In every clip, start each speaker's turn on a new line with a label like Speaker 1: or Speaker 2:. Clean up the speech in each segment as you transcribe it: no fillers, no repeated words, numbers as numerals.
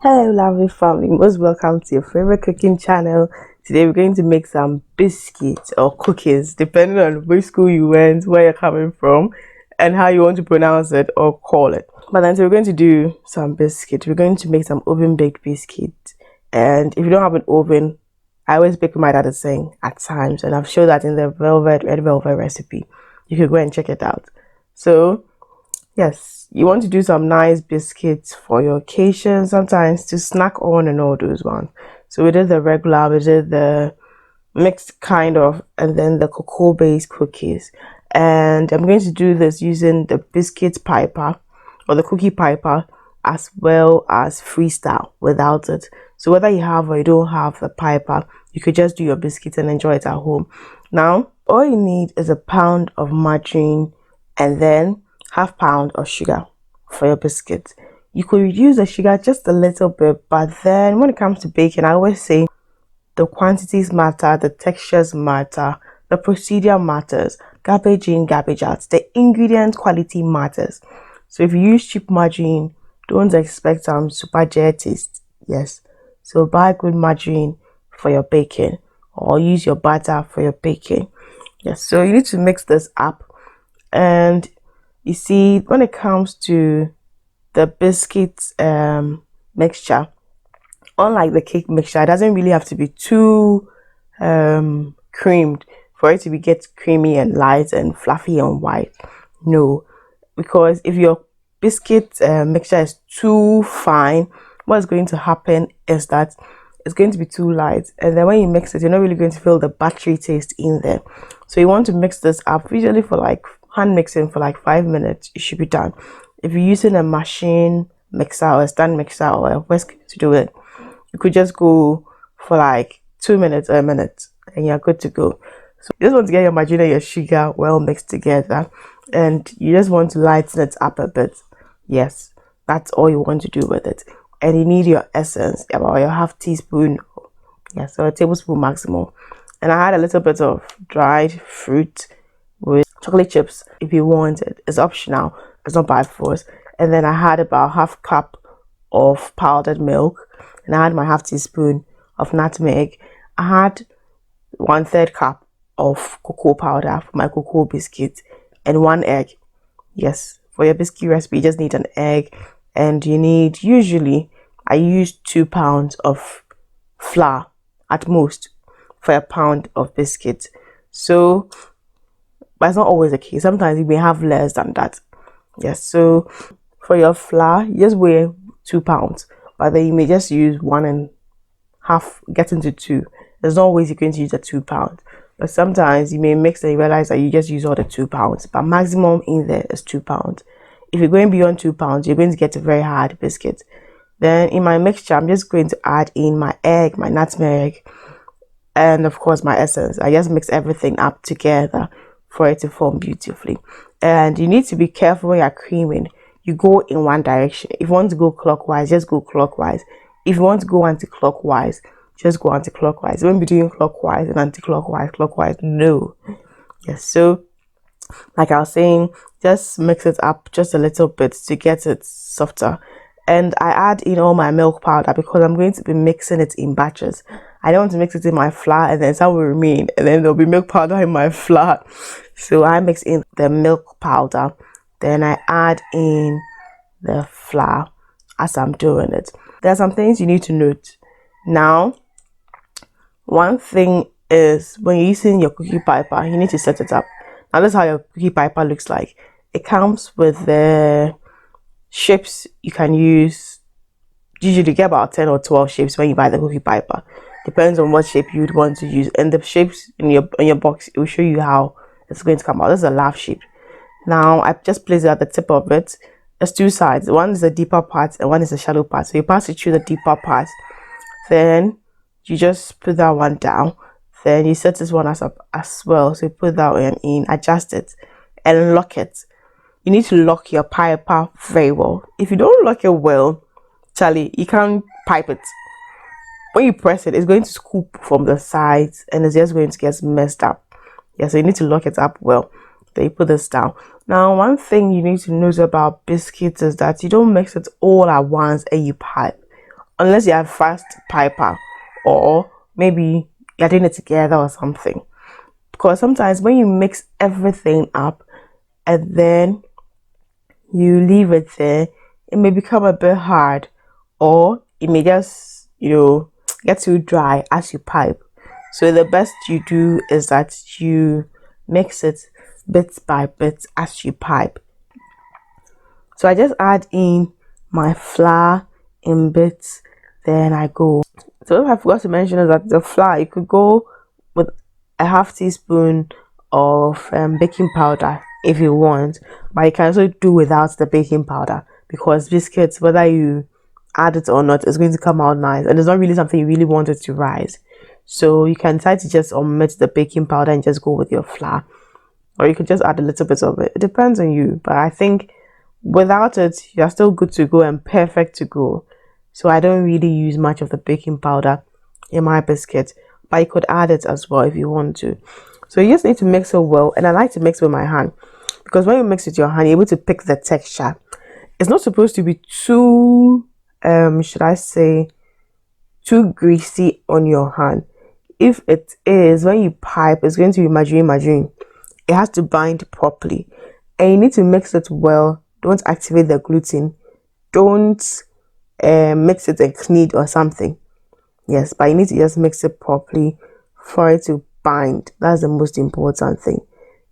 Speaker 1: Hello lovely family, most welcome to your favorite cooking channel. Today we're going to make some biscuits or cookies depending on which school you went, where you're coming from, and how you want to pronounce it or call it. But then so we're going to do some biscuits. We're going to make some oven baked biscuits, and if you don't have an oven, I always bake with my dad saying at times, and I've showed that in the red velvet recipe. You can go and check it out. So yes, you want to do some nice biscuits for your occasion, sometimes to snack on and all those ones. So we did the regular, we did the mixed kind of, and then the cocoa based cookies. And I'm going to do this using the biscuit piper or the cookie piper, as well as Freestyle without it. So whether you have or you don't have the piper, you could just do your biscuits and enjoy it at home. Now, all you need is a pound of margarine and then half pound of sugar for your biscuits. You could reduce the sugar just a little bit, but then when it comes to baking, I always say the quantities matter, the textures matter, the procedure matters, garbage in, garbage out. The ingredient quality matters. So if you use cheap margarine, don't expect super jet taste. Yes. So buy good margarine for your baking, or use your butter for your baking. Yes. So you need to mix this up. And you see, when it comes to the biscuit mixture, unlike the cake mixture, it doesn't really have to be too creamed for it to get creamy and light and fluffy and white. No, because if your biscuit mixture is too fine, what's going to happen is that it's going to be too light, and then when you mix it, you're not really going to feel the buttery taste in there. So you want to mix this up, usually for like hand mixing for like 5 minutes. It should be done. If you're using a machine mixer or a stand mixer or a whisk to do it, you could just go for like 2 minutes or a minute and you're good to go. So you just want to get your margarine and your sugar well mixed together, and you just want to lighten it up a bit. Yes, that's all you want to do with it. And you need your essence, about your half teaspoon, yes, or a tablespoon maximum. And I had a little bit of dried fruit with chocolate chips if you want it. It's optional, it's not by force. And then I had about half cup of powdered milk, and I had my half teaspoon of nutmeg. I had 1/3 cup of cocoa powder for my cocoa biscuit, and 1 egg. Yes, for your biscuit recipe you just need an egg, and you need, usually I use 2 pounds of flour at most for a pound of biscuit. So but it's not always the case. Sometimes you may have less than that. Yes, so for your flour, you just weigh 2 pounds, but then you may just use 1.5, get into 2. There's no always you're going to use the 2 pounds, but sometimes you may mix and you realize that you just use all the 2 pounds, but maximum in there is 2 pounds. If you're going beyond 2 pounds, you're going to get a very hard biscuit. Then in my mixture, I'm just going to add in my egg, my nutmeg, and of course my essence. I just mix everything up together for it to form beautifully. And you need to be careful when you're creaming. You go in one direction. If you want to go clockwise, just go clockwise. If you want to go anti-clockwise, just go anti-clockwise. You won't be doing clockwise and anti-clockwise, clockwise. No. Yes, so like I was saying, just mix it up just a little bit to get it softer. And I add in all my milk powder because I'm going to be mixing it in batches. I don't want to mix it in my flour and then some will remain, and then there'll be milk powder in my flour. So I mix in the milk powder, then I add in the flour as I'm doing it. There are some things you need to note. Now, one thing is when you're using your cookie piper, you need to set it up. Now this is how your cookie piper looks like. It comes with the shapes you can use. Usually you get about 10 or 12 shapes when you buy the cookie piper. Depends on what shape you'd want to use, and the shapes in your box, it will show you how it's going to come out. This is a laugh shape. Now I just place it at the tip of it. There's 2 sides. One is the deeper part and one is the shallow part. So you pass it through the deeper part, then you just put that one down. Then you set this one as well. So you put that one in, adjust it, and lock it. You need to lock your piper very well. If you don't lock it well, Charlie, you can't pipe it. When you press it, it's going to scoop from the sides and it's just going to get messed up. Yeah, so you need to lock it up well. Then you put this down. Now, one thing you need to know about biscuits is that you don't mix it all at once and you pipe. unless you have fast piper, or maybe you're doing it together or something. Because sometimes when you mix everything up and then you leave it there, it may become a bit hard, or it may just, get too dry as you pipe. So the best you do is that you mix it bit by bit as you pipe. So I just add in my flour in bits, then I go. So what I forgot to mention is that the flour, you could go with a half teaspoon of baking powder if you want, but you can also do without the baking powder, because biscuits, whether you add it or not, it's going to come out nice, and it's not really something you really want it to rise. So you can try to just omit the baking powder and just go with your flour, or you could just add a little bit of it. It depends on you, but I think without it, you're still good to go and perfect to go. So I don't really use much of the baking powder in my biscuit, but you could add it as well if you want to. So you just need to mix it well, and I like to mix with my hand, because when you mix with your hand, you're able to pick the texture. It's not supposed to be too, should I say, too greasy on your hand. If it is, when you pipe, it's going to be margarine. It has to bind properly, and you need to mix it well. Don't activate the gluten. Don't mix it and knead or something. Yes, but you need to just mix it properly for it to bind. That's the most important thing.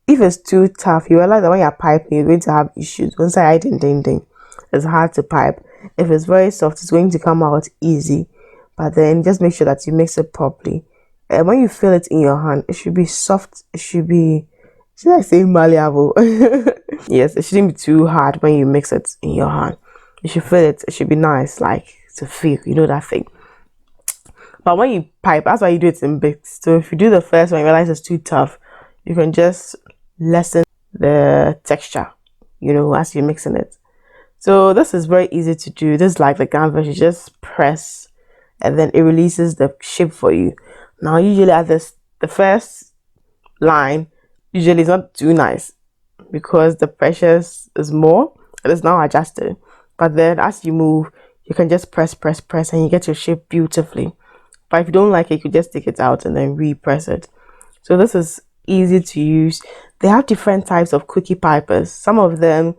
Speaker 1: If it's too tough, you realize that when you're piping, you're going to have issues. Once I it's hard to pipe. If it's very soft, it's going to come out easy. But then just make sure that you mix it properly. And when you feel it in your hand, it should be soft. It should be, should I say, malleable? Yes, it shouldn't be too hard when you mix it in your hand. You should feel it. It should be nice, like to feel, that thing. But when you pipe, that's why you do it in bits. So if you do the first one, you realize it's too tough, you can just lessen the texture, as you're mixing it. So this is very easy to do. This is like the canvas. You just press, and then it releases the shape for you. Now, usually at the first line, usually it's not too nice, because the pressure is more. It is now adjusted. But then as you move, you can just press, and you get your shape beautifully. But if you don't like it, you could just take it out and then repress it. So this is easy to use. They have different types of cookie pipers. Some of them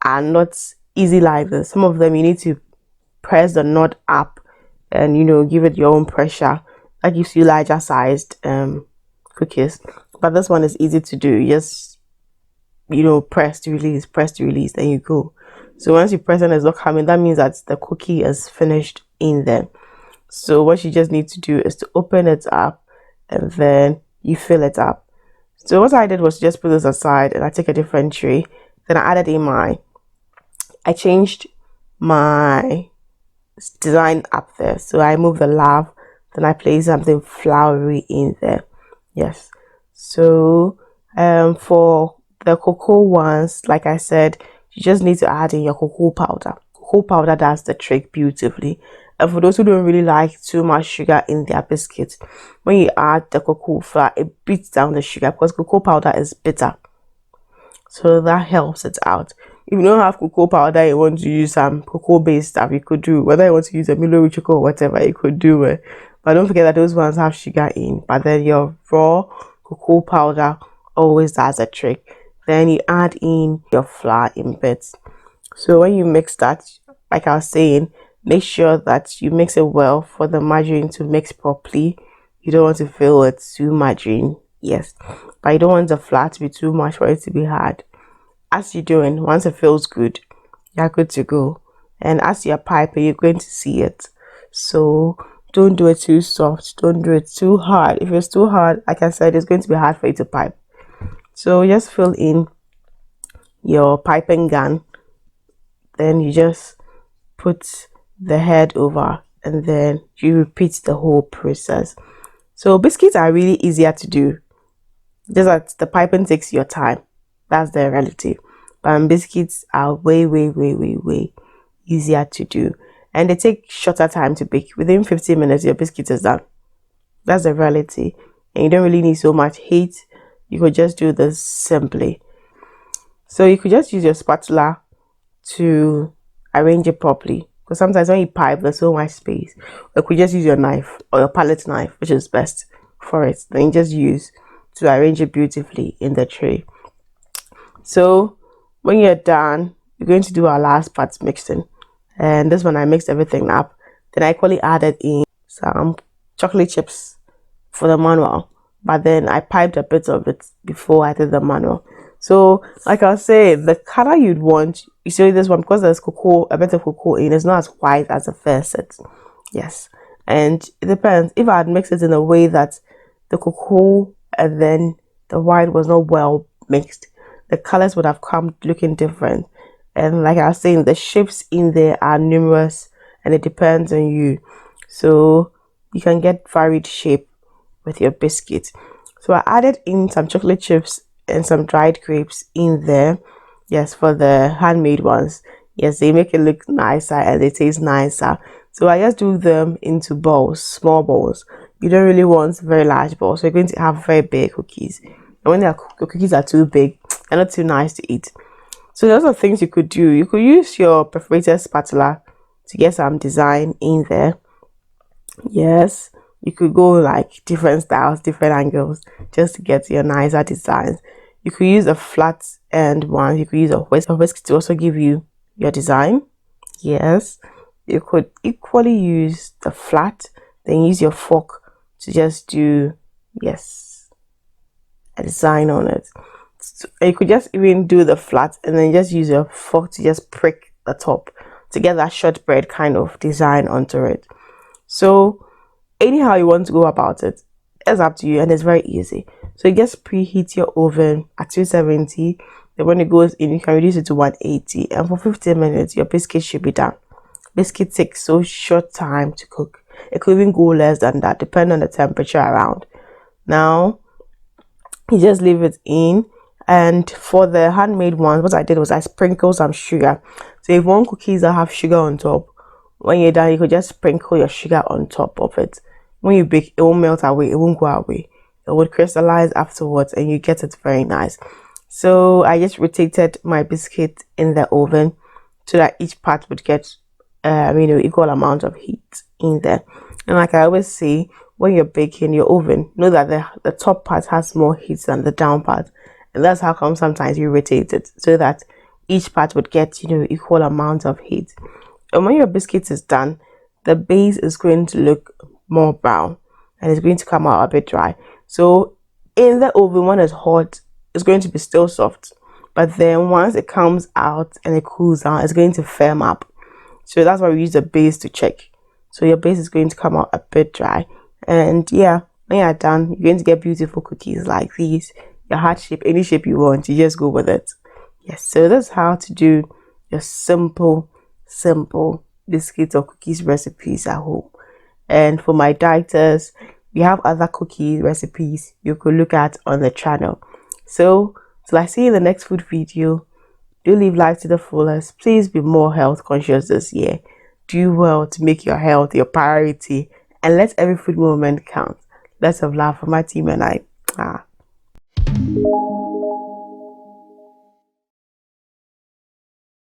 Speaker 1: are not easy like this. Some of them you need to press the knot up and give it your own pressure. That gives you larger sized cookies. But this one is easy to do. You just press to release, then you go. So once you press and it's not coming, that means that the cookie is finished in there. So what you just need to do is to open it up, and then you fill it up. So what I did was just put this aside, and I take a different tray. Then I added in I changed my design up there. So I moved the love, then I placed something flowery in there. Yes. So for the cocoa ones, like I said, you just need to add in your cocoa powder. Cocoa powder does the trick beautifully. And for those who don't really like too much sugar in their biscuits, when you add the cocoa flour, it beats down the sugar, because cocoa powder is bitter. So that helps it out. If you don't have cocoa powder, you want to use some cocoa-based stuff, you could do. Whether you want to use a Milo chocolate or whatever, you could do it. But don't forget that those ones have sugar in. But then your raw cocoa powder always does a trick. Then you add in your flour in bits. So when you mix that, like I was saying, make sure that you mix it well for the margarine to mix properly. You don't want to fill it too margarine, yes, but you don't want the flour to be too much for it to be hard. As you're doing, once it feels good, you're good to go. And as you're piping, you're going to see it. So don't do it too soft, don't do it too hard. If it's too hard, like I said, it's going to be hard for you to pipe. So just fill in your piping gun, then you just put the head over, and then you repeat the whole process. So biscuits are really easier to do, just that the piping takes your time. That's the reality. But biscuits are way easier to do, and they take shorter time to bake. Within 15 minutes your biscuit is done. That's the reality, and you don't really need so much heat. You could just do this simply. So you could just use your spatula to arrange it properly. because sometimes when you pipe, there's so much space. Or you could just use your knife or your palette knife, which is best for it. Then you just use to arrange it beautifully in the tray. So when you're done, we're going to do our last part, mixing. And this one I mixed everything up. Then I equally added in some chocolate chips for the manual, but then I piped a bit of it before I did the manual. So like I was saying, the color you'd want, you see this one, because there's cocoa, a bit of cocoa in, it's not as white as the first set. Yes, and it depends. If I had mixed it in a way that the cocoa and then the white was not well mixed, the colors would have come looking different. And like I was saying, the shapes in there are numerous and it depends on you, so you can get varied shape with your biscuit. So I added in some chocolate chips and some dried grapes in there. Yes, for the handmade ones. Yes, they make it look nicer and they taste nicer. So I just do them into balls, small balls. You don't really want very large balls, so you're going to have very big cookies. And when your cookies are too big, they're not too nice to eat. So those are things you could do. You could use your perforated spatula to get some design in there. Yes, you could go like different styles, different angles, just to get your nicer designs. You could use a flat end one. You could use a whisk to also give you your design. Yes, you could equally use the flat, then use your fork to just do, yes, a design on it. So you could just even do the flat and then just use your fork to just prick the top to get that shortbread kind of design onto it. So anyhow you want to go about it, it's up to you, and it's very easy. So you just preheat your oven at 270. Then when it goes in, you can reduce it to 180, and for 15 minutes your biscuit should be done. Biscuit takes so short time to cook. It could even go less than that depending on the temperature around. Now you just leave it in. And for the handmade ones, what I did was I sprinkled some sugar. So if you want cookies that have sugar on top, when you're done, you could just sprinkle your sugar on top of it. When you bake, it won't melt away, it won't go away. It would crystallize afterwards and you get it very nice. So I just rotated my biscuit in the oven so that each part would get equal amount of heat in there. And like I always say, when you're baking your oven, know that the top part has more heat than the down part. And that's how come sometimes you rotate it so that each part would get equal amount of heat. And when your biscuit is done, the base is going to look more brown and it's going to come out a bit dry. So in the oven, when it's hot, it's going to be still soft, but then once it comes out and it cools down, it's going to firm up. So that's why we use the base to check. So your base is going to come out a bit dry, and yeah, when you're done, you're going to get beautiful cookies like these. Your heart shape, any shape you want, you just go with it. Yes, so that's how to do your simple biscuits or cookies recipes at home. And for my dieters, we have other cookie recipes you could look at on the channel. So till I see you in the next food video, do live life to the fullest. Please be more health conscious this year. Do well to make your health your priority and let every food moment count. Lots of love from my team and I.